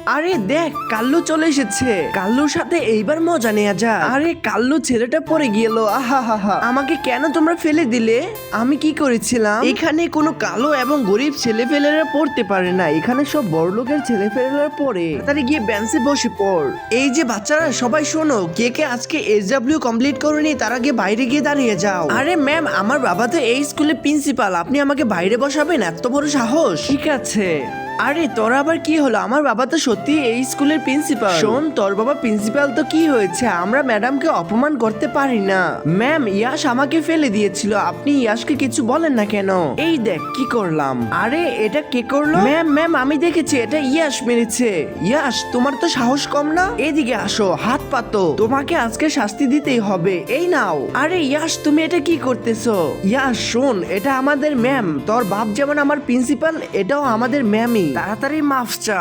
আরে দেখ কাল্লু চলে এসেছে, কাল্লুর সাথে এইবার মজা নেওয়া যাক। আরে কাল্লু ছেলেটা পড়ে গেল, আহা হা হা। আমাকে কেন তোমরা ফেলে দিলে? আমি কি করেছিলাম? এখানে কোনো কালো এবং গরিব ছেলেপেলেরা পড়তে পারে না, এখানে সব বড়লোকের ছেলেপেলেরা পড়ে। তাড়াতাড়ি গিয়ে বেঞ্চে বসে পড়। এই যে বাচ্চারা সবাই শোনো, কে কে আজকে এসডব্লিউ কমপ্লিট করেনি তারা গিয়ে বাইরে গিয়ে দাঁড়িয়ে যাও। আরে ম্যাম, আমার বাবা তো এই স্কুলের প্রিন্সিপাল, আপনি আমাকে বাইরে বসাবেন? এত বড় সাহস! ঠিক আছে। আরে তোর আবার কি হলো? আমার বাবা তো সত্যি এই স্কুলের প্রিন্সিপাল। শোন, তোর বাবা প্রিন্সিপাল তো কি হয়েছে, আমরা ম্যাডামকে অপমান করতে পারি না। ম্যাম, ইয়াশ আমাকে ফেলে দিয়েছিল, আপনি ইয়াশকে কিছু বলেন না কেন? এই দেখ কি করলাম। আরে এটা কে করলো? ম্যাম ম্যাম, আমি দেখেছি, এটা ইয়াশ মেরেছে। ইয়াশ, তোমার তো সাহস কম না? এদিকে আসো, হাত পাতো, তোমাকে আজকে শাস্তি দিতেই হবে। এই নাও। আরে ইয়াশ, তুমি এটা কি করতেছো? ইয়াশ শোন, এটা আমাদের ম্যাম, তোর বাপ যেমন আমার প্রিন্সিপাল, এটাও আমাদের ম্যামই। তাড়াতাড়ি মাফ চা।